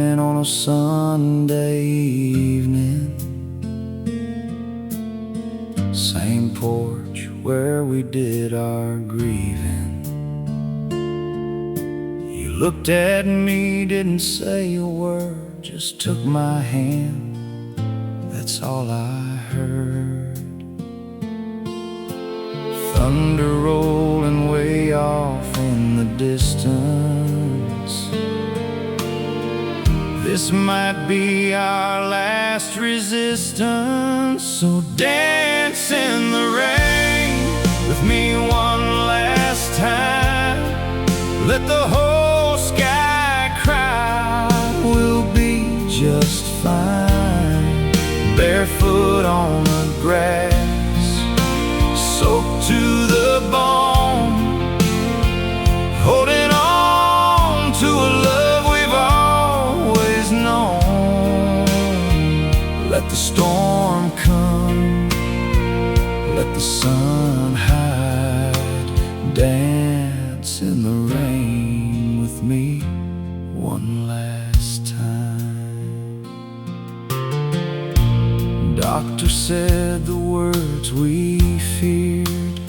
morning on a Sunday evening. Same porch where we did our grieving. You looked at me, didn't say a word, just took my hand, that's all I heard. Thunder rolling way off in the distance. This might be our last resistance, so dance in the rain with me one last time. Let the whole sky cry, we'll be just fine. Barefoot on the grass, soaked to the bone, holding on to a love we've always known. Let the storm come, let the sun hide. Dance in the rain with me one last time. Doctor said the words we feared,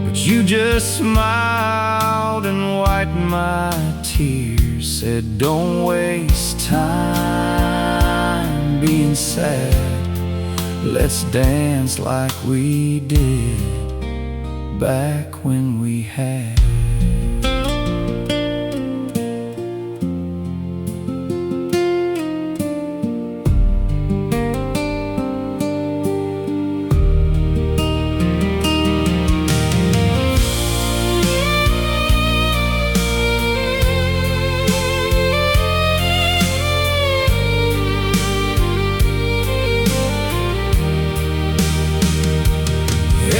but you just smiled and wiped my tears. Said don't waste time being sad, let's dance like we did back when we had.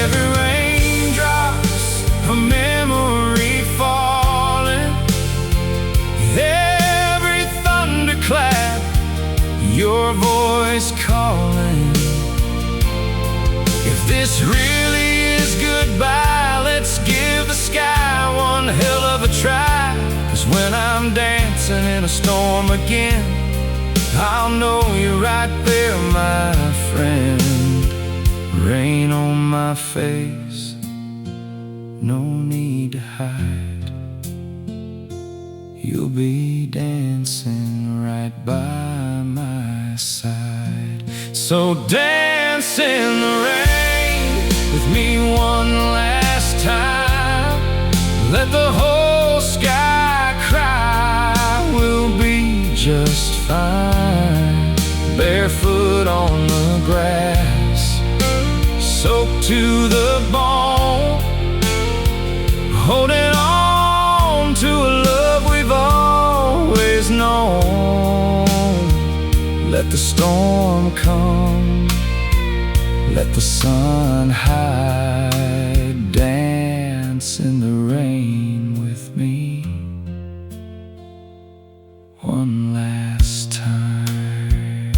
Every raindrop's a memory falling, every thunderclap your voice calling. If this really is goodbye, let's give the sky one hell of a try. 'Cause when I'm dancing in a storm again, I'll know you're right there, my friend. Rain on my face, no need to hide. You'll be dancing right by my side. So dance in the rain with me one last time. Let the whole sky cry, we'll be just fine. Barefoot on the grass, soaked to the bone, holding on to a love we've always known. Let the storm come, let the sun hide. Dance in the rain with me one last time.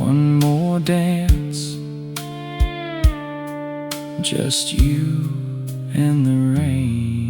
One more dance, just you and the rain.